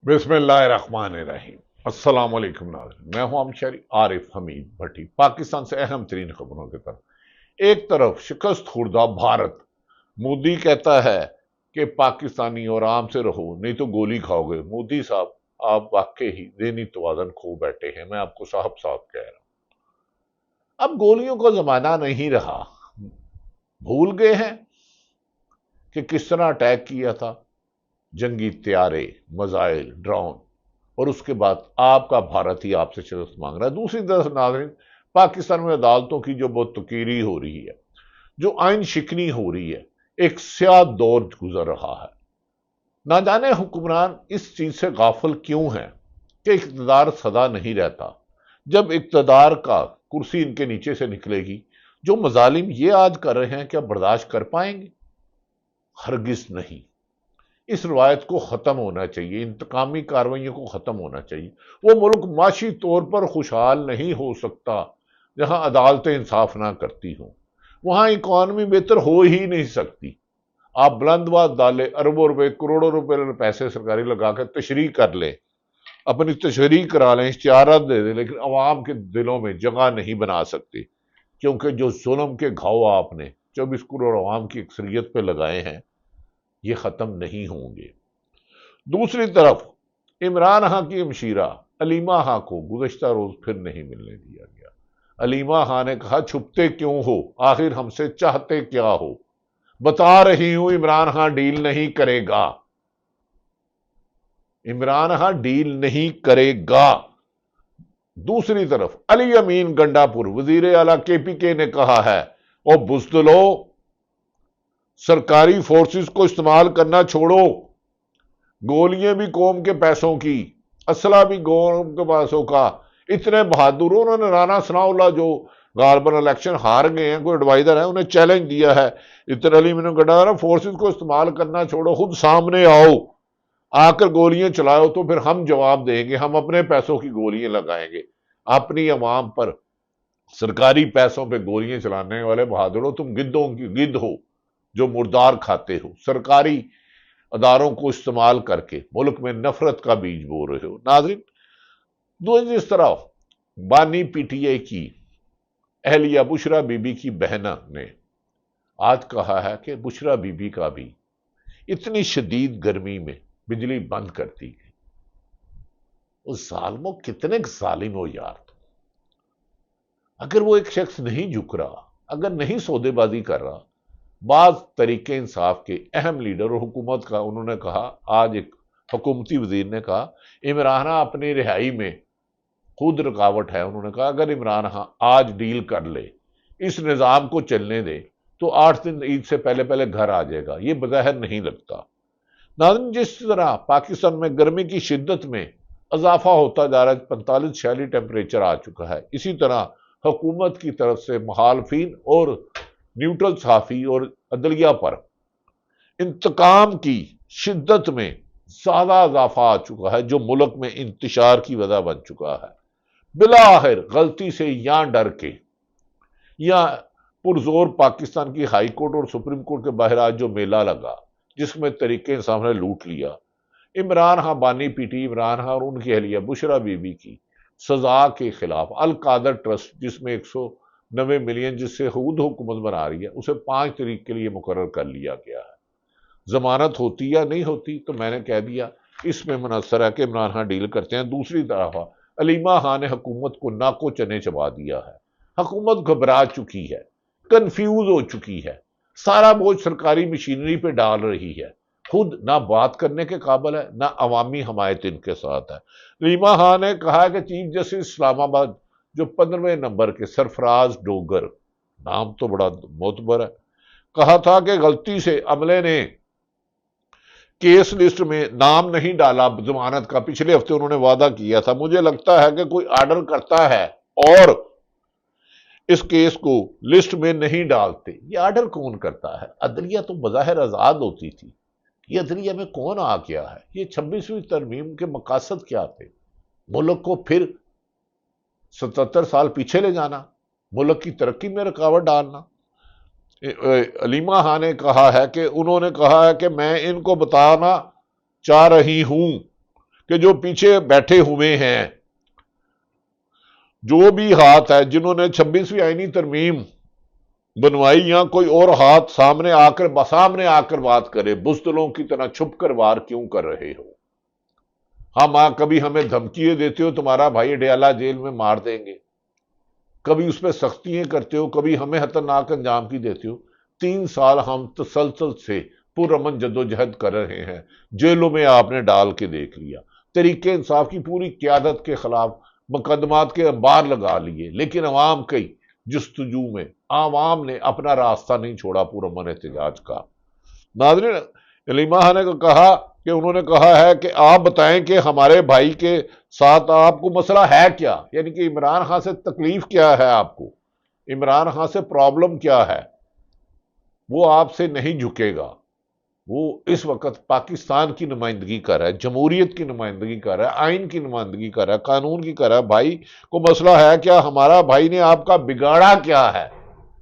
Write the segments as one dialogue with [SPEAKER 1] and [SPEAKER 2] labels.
[SPEAKER 1] بسم اللہ الرحمن الرحیم۔ السلام علیکم ناظرین، میں ہوں امشری عارف حمید بھٹی۔ پاکستان سے اہم ترین خبروں کی طرف ایک طرف شکست خوردہ بھارت، مودی کہتا ہے کہ پاکستانی اور آرام سے رہو نہیں تو گولی کھاؤ گے۔ مودی صاحب آپ واقعی ہی ذہنی توازن کھو بیٹھے ہیں، میں آپ کو صاحب کہہ رہا ہوں۔ اب گولیوں کا زمانہ نہیں رہا، بھول گئے ہیں کہ کس طرح اٹیک کیا تھا، جنگی طیارے، میزائل، ڈرون، اور اس کے بعد آپ کا بھارت ہی آپ سے شکست مانگ رہا ہے۔ دوسری طرف ناظرین، پاکستان میں عدالتوں کی جو بہت تقیری ہو رہی ہے، جو آئین شکنی ہو رہی ہے، ایک سیاہ دور گزر رہا ہے۔ نہ جانے حکمران اس چیز سے غافل کیوں ہیں کہ اقتدار سدا نہیں رہتا۔ جب اقتدار کا کرسی ان کے نیچے سے نکلے گی، جو مظالم یہ آج کر رہے ہیں کیا برداشت کر پائیں گے؟ ہرگز نہیں۔ اس روایت کو ختم ہونا چاہیے، انتقامی کارروائیوں کو ختم ہونا چاہیے۔ وہ ملک معاشی طور پر خوشحال نہیں ہو سکتا جہاں عدالتیں انصاف نہ کرتی ہوں، وہاں اکانومی بہتر ہو ہی نہیں سکتی۔ آپ بلند بات ڈالے، اربوں روپے، کروڑوں روپے پیسے سرکاری لگا کے تشریح کر لیں، اپنی تشریح کرا لیں، اشتہارات دے دیں، لیکن عوام کے دلوں میں جگہ نہیں بنا سکتے، کیونکہ جو ظلم کے گھاؤ آپ نے 24 کروڑ عوام کی اکثریت پہ لگائے ہیں یہ ختم نہیں ہوں گے۔ دوسری طرف عمران خان کی ہمشیرہ علیمہ خان کو گزشتہ روز پھر نہیں ملنے دیا گیا۔ علیمہ خان نے کہا چھپتے کیوں ہو، آخر ہم سے چاہتے کیا ہو؟ بتا رہی ہوں عمران خان ڈیل نہیں کرے گا، عمران خان ڈیل نہیں کرے گا۔ دوسری طرف علی امین گنڈا پور وزیر اعلیٰ KPK نے کہا ہے، او بزدلو، سرکاری فورسز کو استعمال کرنا چھوڑو، گولیاں بھی قوم کے پیسوں کی، اسلحہ بھی قوم کے پیسوں کا۔ اتنے بہادر انہوں نے رانا ثناء اللہ جو غالباً الیکشن ہار گئے ہیں، کوئی ایڈوائزر ہے، انہیں چیلنج دیا ہے، اتنے علی میں نے کہا فورسز کو استعمال کرنا چھوڑو، خود سامنے آؤ، آ کر گولیاں چلاؤ تو پھر ہم جواب دیں گے، ہم اپنے پیسوں کی گولیاں لگائیں گے۔ اپنی عوام پر سرکاری پیسوں پہ گولیاں چلانے والے بہادروں، تم گدوں کی گد ہو جو مردار کھاتے ہو، سرکاری اداروں کو استعمال کر کے ملک میں نفرت کا بیج بو رہے ہو۔ ناظرین، جس طرح بانی PTI کی اہلیہ بشرا بی بی کی بہنہ نے آج کہا ہے کہ بشرا بی بی کا بھی اتنی شدید گرمی میں بجلی بند کر دی گئی۔ اس ظالموں، کتنے ظالم ہو یار تم۔ اگر وہ ایک شخص نہیں جھک رہا، اگر نہیں سودے بازی کر رہا، بعض طریقے انصاف کے اہم لیڈر اور حکومت کا، انہوں نے کہا، آج ایک حکومتی وزیر نے کہا عمران خان اپنی رہائی میں خود رکاوٹ ہے۔ انہوں نے کہا اگر عمران خان آج ڈیل کر لے، اس نظام کو چلنے دے، تو 8 دن عید سے پہلے پہلے گھر آ جائے گا۔ یہ بظاہر نہیں لگتا۔ ناظرین، جس طرح پاکستان میں گرمی کی شدت میں اضافہ ہوتا جا رہا ہے، 45-46 ٹیمپریچر آ چکا ہے، اسی طرح حکومت کی طرف سے مخالفین اور نیوٹرل صحافی اور عدلیہ پر انتقام کی شدت میں زیادہ اضافہ آ چکا ہے، جو ملک میں انتشار کی وجہ بن چکا ہے۔ بالآخر غلطی سے یا ڈر کے یا پرزور پاکستان کی ہائی کورٹ اور سپریم کورٹ کے باہر آج جو میلہ لگا، جس میں طریقے انصاف نے لوٹ لیا، عمران خان بانی PTI عمران خان اور ان کی اہلیہ بشرا بی بی کی سزا کے خلاف القادر ٹرسٹ، جس میں 190 ملین جس سے خود حکومت بنا رہی ہے، اسے 5 تاریخ کے لیے مقرر کر لیا گیا ہے۔ ضمانت ہوتی یا نہیں ہوتی تو میں نے کہہ دیا اس میں منحصر ہے کہ عمران خان ڈیل کرتے ہیں۔ دوسری طرف علیمہ خان نے حکومت کو ناکو چنے چبا دیا ہے۔ حکومت گھبرا چکی ہے، کنفیوز ہو چکی ہے، سارا بوجھ سرکاری مشینری پہ ڈال رہی ہے، خود نہ بات کرنے کے قابل ہے، نہ عوامی حمایت ان کے ساتھ ہے۔ علیمہ خان نے کہا کہ چیف جسٹس اسلام آباد جو 15ویں نمبر کے سرفراز ڈوگر، نام تو بڑا معتبر ہے، کہا تھا کہ غلطی سے عملے نے کیس لسٹ میں نام نہیں ڈالا ضمانت کا۔ پچھلے ہفتے انہوں نے وعدہ کیا تھا۔ مجھے لگتا ہے کہ کوئی آرڈر کرتا ہے اور اس کیس کو لسٹ میں نہیں ڈالتے۔ یہ آرڈر کون کرتا ہے؟ عدلیہ تو بظاہر آزاد ہوتی تھی، یہ عدلیہ میں کون آ گیا ہے؟ یہ 26ویں ترمیم کے مقاصد کیا تھے؟ ملک کو پھر 77 سال پیچھے لے جانا، ملک کی ترقی میں رکاوٹ ڈالنا۔ علیمہ خان نے کہا ہے کہ انہوں نے کہا ہے کہ میں ان کو بتانا چاہ رہی ہوں کہ جو پیچھے بیٹھے ہوئے ہیں، جو بھی ہاتھ ہے جنہوں نے 26ویں آئینی ترمیم بنوائی، یا کوئی اور ہاتھ سامنے آ کر بات کرے، بزدلوں کی طرح چھپ کر وار کیوں کر رہے ہو؟ کبھی ہمیں دھمکیے دیتے ہو تمہارا بھائی ڈیالہ جیل میں مار دیں گے، کبھی اس پہ سختیاں کرتے ہو، کبھی ہمیں خطرناک انجام کی دیتے ہو۔ 3 سال ہم تسلسل سے پرامن جدوجہد کر رہے ہیں، جیلوں میں آپ نے ڈال کے دیکھ لیا، طریقے انصاف کی پوری قیادت کے خلاف مقدمات کے انبار لگا لیے، لیکن عوام کی جستجو میں عوام نے اپنا راستہ نہیں چھوڑا پرامن احتجاج کا۔ ناظرین، علیمہ نے کہا کہ انہوں نے کہا ہے کہ آپ بتائیں کہ ہمارے بھائی کے ساتھ آپ کو مسئلہ ہے کیا، یعنی کہ عمران خان سے تکلیف کیا ہے، آپ کو عمران خان سے پرابلم کیا ہے؟ وہ آپ سے نہیں جھکے گا، وہ اس وقت پاکستان کی نمائندگی کر رہا ہے، جمہوریت کی نمائندگی کر رہا ہے، آئین کی نمائندگی کر رہا ہے، قانون کی کر رہا ہے۔ بھائی کو مسئلہ ہے کیا، ہمارا بھائی نے آپ کا بگاڑا کیا ہے؟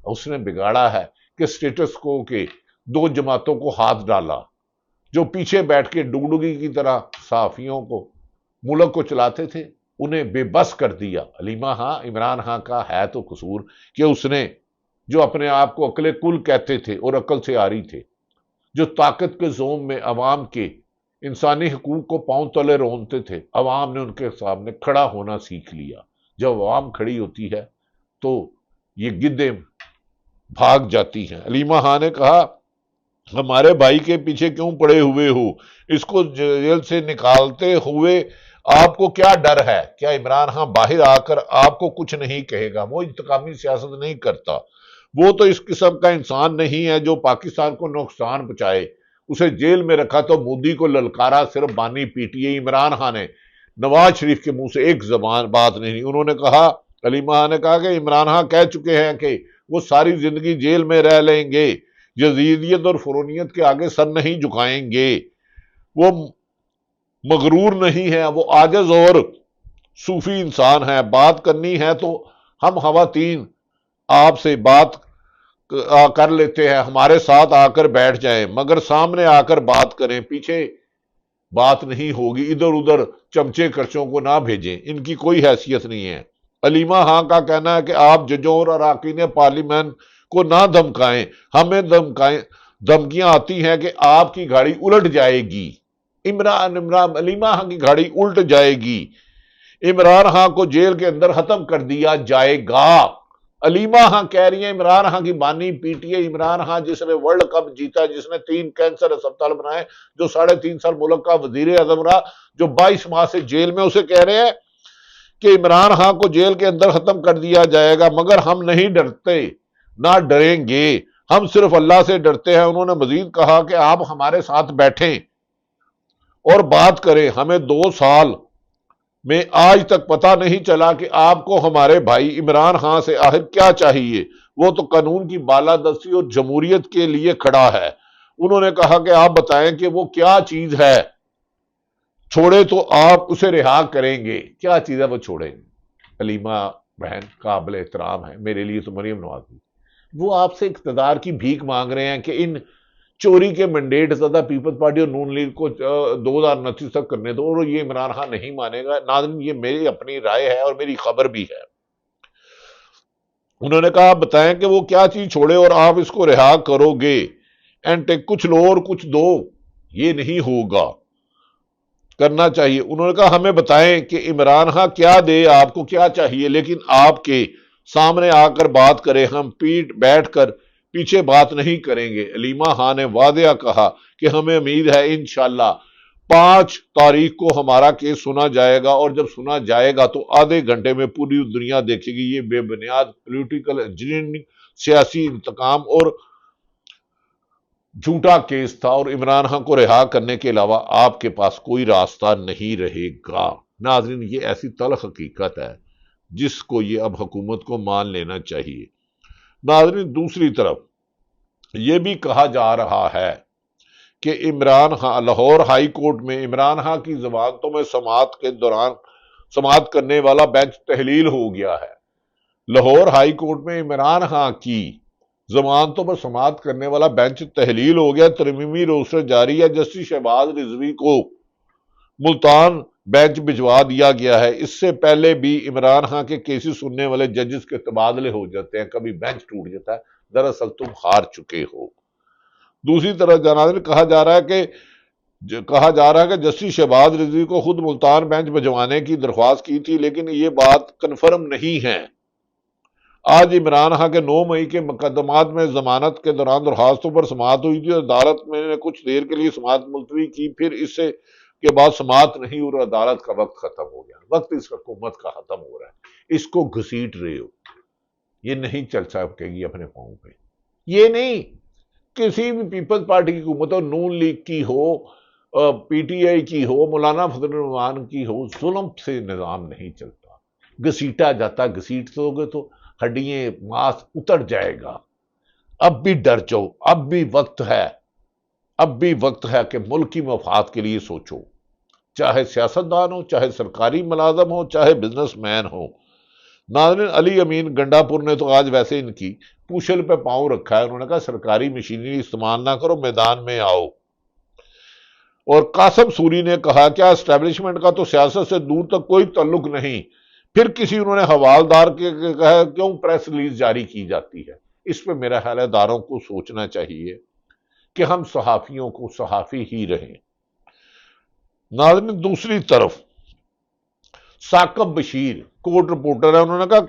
[SPEAKER 1] اس نے بگاڑا ہے کہ سٹیٹس کو کے 2 جماعتوں کو ہاتھ ڈالا، جو پیچھے بیٹھ کے ڈگڈگی کی طرح صحافیوں کو ملک کو چلاتے تھے، انہیں بے بس کر دیا۔ علیمہ ہاں، عمران خان کا ہے تو قصور کہ اس نے جو اپنے آپ کو عقل کل کہتے تھے اور عقل سے آری تھے، جو طاقت کے زوم میں عوام کے انسانی حقوق کو پاؤں تلے رونتے تھے، عوام نے ان کے سامنے کھڑا ہونا سیکھ لیا۔ جب عوام کھڑی ہوتی ہے تو یہ گدے بھاگ جاتی ہیں۔ علیمہ خان نے کہا ہمارے بھائی کے پیچھے کیوں پڑے ہوئے ہو؟ اس کو جیل سے نکالتے ہوئے آپ کو کیا ڈر ہے؟ کیا عمران خان باہر آ کر آپ کو کچھ نہیں کہے گا؟ وہ انتقامی سیاست نہیں کرتا، وہ تو اس قسم کا انسان نہیں ہے جو پاکستان کو نقصان پہنچائے۔ اسے جیل میں رکھا تو مودی کو للکارا صرف بانی پیٹی، عمران خان نے نواز شریف کے منہ سے ایک زبان بات نہیں۔ انہوں نے کہا، علیمہ خان نے کہا کہ عمران خان کہہ چکے ہیں کہ وہ ساری زندگی جیل میں رہ لیں گے، یزیدیت اور فرونیت کے آگے سر نہیں جھکائیں گے، وہ مغرور نہیں ہے، وہ عاجز اور صوفی انسان ہے۔ بات کرنی ہے تو ہم خواتین آپ سے بات کر لیتے ہیں، ہمارے ساتھ آ کر بیٹھ جائیں، مگر سامنے آ کر بات کریں، پیچھے بات نہیں ہوگی، ادھر ادھر چمچے کرچوں کو نہ بھیجیں، ان کی کوئی حیثیت نہیں ہے۔ علیمہ خان کا کہنا ہے کہ آپ ججوں اور اراکین پارلیمنٹ کو نہ دھمکائیں، ہمیں دھمکیاں آتی ہیں کہ آپ کی گاڑی الٹ جائے گی، علیمہ خان کی گاڑی الٹ جائے گی، عمران خان کو جیل کے اندر ختم کر دیا جائے گا۔ علیمہ خان کہہ رہی ہیں عمران خان کی بانی پیٹی ہے، عمران خان جس نے ورلڈ کپ جیتا، جس نے 3 کینسر اسپتال بنائے، جو 3.5 سال ملک کا وزیر اعظم رہا، جو 22 ماہ سے جیل میں، اسے کہہ رہے ہیں کہ عمران خان کو جیل کے اندر ختم کر دیا جائے گا، مگر ہم نہیں ڈرتے، نہ ڈریں گے، ہم صرف اللہ سے ڈرتے ہیں۔ انہوں نے مزید کہا کہ آپ ہمارے ساتھ بیٹھیں اور بات کریں، ہمیں 2 سال میں آج تک پتہ نہیں چلا کہ آپ کو ہمارے بھائی عمران خان سے آخر کیا چاہیے، وہ تو قانون کی بالادستی اور جمہوریت کے لیے کھڑا ہے۔ انہوں نے کہا کہ آپ بتائیں کہ وہ کیا چیز ہے، چھوڑے تو آپ اسے رہا کریں گے، کیا چیز ہے وہ چھوڑیں گے؟ علیمہ بہن قابل احترام ہے، میرے لیے تو مریم نواز بھی، وہ آپ سے اقتدار کی بھیک مانگ رہے ہیں کہ ان چوری کے مینڈیٹ زدہ پیپلز پارٹی اور نون لیگ کو 2029 تک کرنے دو، اور یہ عمران خان نہیں مانے گا۔ ناظرین، یہ میری اپنی رائے ہے اور میری خبر بھی ہے۔ انہوں نے کہا آپ بتائیں کہ وہ کیا چیز چھوڑے اور آپ اس کو رہا کرو گے، اینڈ کچھ لو اور کچھ دو، یہ نہیں ہوگا، کرنا چاہیے۔ انہوں نے کہا ہمیں بتائیں کہ عمران خان کیا دے، آپ کو کیا چاہیے، لیکن آپ کے سامنے آ کر بات کریں، ہم بیٹھ کر پیچھے بات نہیں کریں گے۔ علیمہ خان نے واضح کہا کہ ہمیں امید ہے انشاءاللہ 5 تاریخ کو ہمارا کیس سنا جائے گا، اور جب سنا جائے گا تو آدھے گھنٹے میں پوری دنیا دیکھے گی یہ بے بنیاد پولیٹیکل انجینئرنگ، سیاسی انتقام اور جھوٹا کیس تھا، اور عمران خان کو رہا کرنے کے علاوہ آپ کے پاس کوئی راستہ نہیں رہے گا۔ ناظرین، یہ ایسی تلخ حقیقت ہے جس کو یہ اب حکومت کو مان لینا چاہیے۔ ناظرین، دوسری طرف یہ بھی کہا جا رہا ہے کہ عمران خان لاہور ہائی کورٹ میں عمران خان کی ضمانتوں میں سماعت کے دوران سماعت کرنے والا بینچ تحلیل ہو گیا ہے۔ لاہور ہائی کورٹ میں عمران خان کی ضمانتوں پر سماعت کرنے والا بینچ تحلیل ہو گیا، ترمیمی روسٹر جاری ہے۔ جسٹس شہباز رضوی کو ملتان بینچ بھجوا دیا گیا ہے۔ اس سے پہلے بھی عمران خان کے کیسز سننے والے ججز کے تبادلے ہو جاتے ہیں، کبھی بینچ ٹوٹ جاتا ہے، دراصل تم ہار چکے ہو۔ دوسری طرف جناب کہا جا رہا ہے کہ جسٹس شہباز رضوی کو خود ملتان بینچ بھجوانے کی درخواست کی تھی، لیکن یہ بات کنفرم نہیں ہے۔ آج عمران خان کے 9 مئی کے مقدمات میں ضمانت کے دوران درخواستوں پر سماعت ہوئی تھی اور عدالت میں نے کچھ دیر کے لیے سماعت ملتوی کی، پھر اس سے کے بعد سماعت نہیں اور عدالت کا وقت ختم ہو گیا۔ وقت اس حکومت کا ختم ہو رہا ہے، اس کو گھسیٹ رہے ہو، یہ نہیں چل سکے گی اپنے پاؤں پہ۔ یہ نہیں کسی بھی پیپلز پارٹی کی حکومت ہو، نون لیگ کی ہو، پی ٹی آئی کی ہو، مولانا فضل الرحمان کی ہو، ظلم سے نظام نہیں چلتا، گھسیٹا جاتا۔ گھسیٹ دو گے تو ہڈیاں ماس اتر جائے گا۔ اب بھی ڈر جاؤ، اب بھی وقت ہے، اب بھی وقت ہے کہ ملک کی مفاد کے لیے سوچو، چاہے سیاستدان ہو، چاہے سرکاری ملازم ہو، چاہے بزنس مین ہو۔ ناظرین، علی امین گنڈا پور نے تو آج ویسے ان کی پوچھل پہ پاؤں رکھا ہے، انہوں نے کہا سرکاری مشینری استعمال نہ کرو، میدان میں آؤ۔ اور قاسم سوری نے کہا کیا اسٹیبلشمنٹ کا تو سیاست سے دور تک کوئی تعلق نہیں، پھر کسی انہوں نے حوالدار کے کہا کیوں پریس ریلیز جاری کی جاتی ہے۔ اس پہ میرا خیال ہے اداروں کو سوچنا چاہیے کہ ہم صحافیوں کو صحافی ہی رہیں۔ ناظرین، دوسری طرف ثاقب بشیر کورٹ رپورٹر ہے، انہوں نے کہا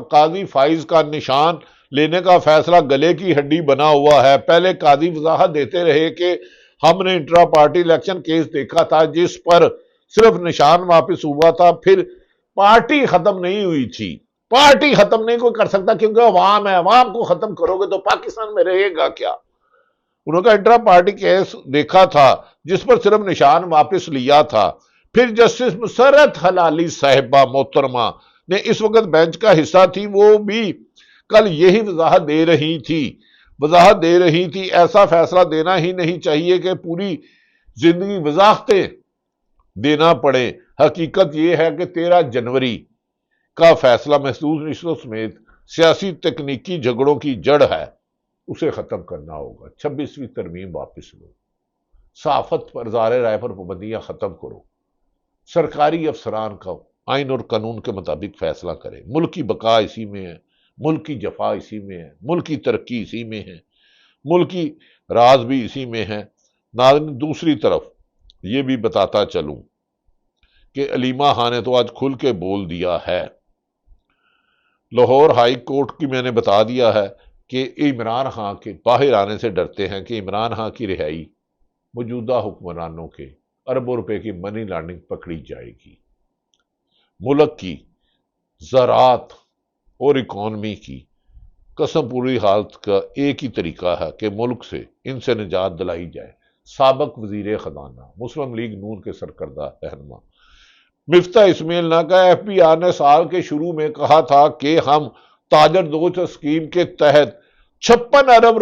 [SPEAKER 1] قاضی فائز کا نشان لینے کا فیصلہ گلے کی ہڈی بنا ہوا ہے۔ پہلے قاضی وضاحت دیتے رہے کہ ہم نے انٹرا پارٹی الیکشن کیس دیکھا تھا جس پر صرف نشان واپس ہوا تھا، پھر پارٹی ختم نہیں ہوئی تھی۔ پارٹی ختم نہیں کوئی کر سکتا کیونکہ عوام ہے، عوام کو ختم کرو گے تو پاکستان میں رہے گا کیا؟ انہوں نے کہا انٹرا پارٹی کیس دیکھا تھا جس پر صرف نشان واپس لیا تھا، پھر جسٹس مسرت حلالی صاحبہ محترمہ نے اس وقت بینچ کا حصہ تھی، وہ بھی کل یہی وضاحت دے رہی تھی ایسا فیصلہ دینا ہی نہیں چاہیے کہ پوری زندگی وضاحتیں دینا پڑے۔ حقیقت یہ ہے کہ 13 جنوری کا فیصلہ محسوس رشتوں سمیت سیاسی تکنیکی جھگڑوں کی جڑ ہے، اسے ختم کرنا ہوگا۔ 26ویں ترمیم واپس لو، صحافت پر اظہار رائے پر پابندیاں ختم کرو، سرکاری افسران کا آئین اور قانون کے مطابق فیصلہ کرے۔ ملک کی بقا اسی میں ہے، ملک کی جفا اسی میں ہے، ملک کی ترقی اسی میں ہے، ملک کی راز بھی اسی میں ہے۔ ناظرین، دوسری طرف یہ بھی بتاتا چلوں کہ علیمہ خان نے تو آج کھل کے بول دیا ہے۔ لاہور ہائی کورٹ کی میں نے بتا دیا ہے کہ عمران خان کے باہر آنے سے ڈرتے ہیں کہ عمران خان کی رہائی موجودہ حکمرانوں کے اربوں روپے کی منی لانڈرنگ پکڑی جائے گی۔ ملک کی زراعت اور اکانومی کی قسم پوری حالت کا ایک ہی طریقہ ہے کہ ملک سے ان سے نجات دلائی جائے۔ سابق وزیر خزانہ مسلم لیگ نون کے سرکردہ رہنما مفتاح اسماعیل نے کہا ایف بی آر نے سال کے شروع میں کہا تھا کہ ہم تاجر دوست اسکیم کے تحت 56 ارب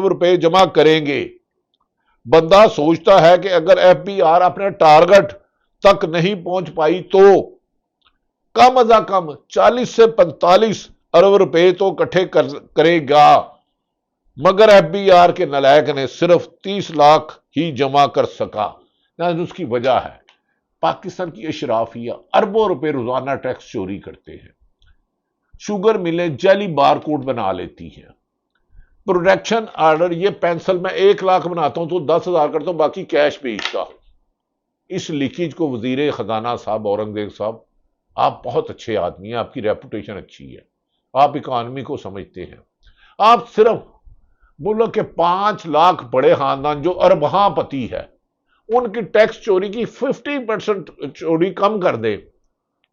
[SPEAKER 1] روپے جمع کریں گے۔ بندہ سوچتا ہے کہ اگر ایف بی آر اپنے ٹارگٹ تک نہیں پہنچ پائی تو کم از کم 40 سے 45 ارب روپے تو اکٹھے کرے گا، مگر ایف بی آر کے نالائق نے صرف 30 لاکھ ہی جمع کر سکا۔ اس کی وجہ ہے پاکستان کی اشرافیہ اربوں روپے روزانہ ٹیکس چوری کرتے ہیں، شوگر ملیں جعلی بار کوڈ بنا لیتی ہیں، پروڈکشن آرڈر یہ پینسل میں 1 لاکھ بناتا ہوں تو 10,000 کرتا ہوں، باقی کیش بیچتا ہوں۔ اس لیکیج کو وزیر خزانہ صاحب اورنگزیب صاحب، آپ بہت اچھے آدمی ہیں، آپ کی ریپوٹیشن اچھی ہے، آپ اکانومی کو سمجھتے ہیں، آپ صرف ملک کے 5 لاکھ بڑے خاندان جو ارباں پتی ہے ان کی ٹیکس چوری کی 50% چوری کم کر دے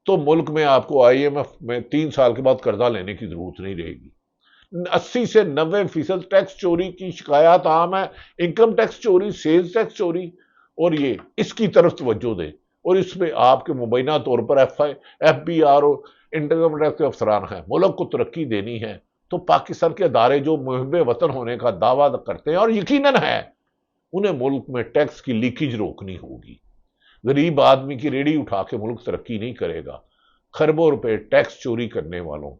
[SPEAKER 1] تو ملک میں آپ کو آئی ایم ایف میں 3 سال کے بعد قرضہ لینے کی ضرورت نہیں رہے گی۔ 80 سے 90% ٹیکس چوری کی شکایات عام ہے، انکم ٹیکس چوری، سیلز ٹیکس چوری، اور یہ اس کی طرف توجہ دیں اور اس میں آپ کے مبینہ طور پر ایف بی آر اور انکم ٹیکس کے افسران ہیں۔ ملک کو ترقی دینی ہے تو پاکستان کے ادارے جو محب وطن ہونے کا دعویٰ کرتے ہیں اور یقیناً ہے، انہیں ملک میں ٹیکس کی لیکیج روکنی ہوگی۔ غریب آدمی کی ریڑھی اٹھا کے ملک ترقی نہیں کرے گا۔ خربوں روپے ٹیکس چوری کرنے والوں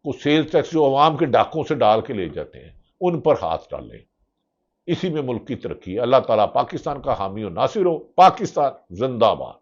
[SPEAKER 1] کو سیلز ٹیکس جو عوام کے ڈاکوں سے ڈال کے لے جاتے ہیں ان پر ہاتھ ڈالیں۔ اسی میں ملک کی ترقی ہے۔ اللہ تعالیٰ پاکستان کا حامی و ناصر ہو۔ پاکستان زندہ باد۔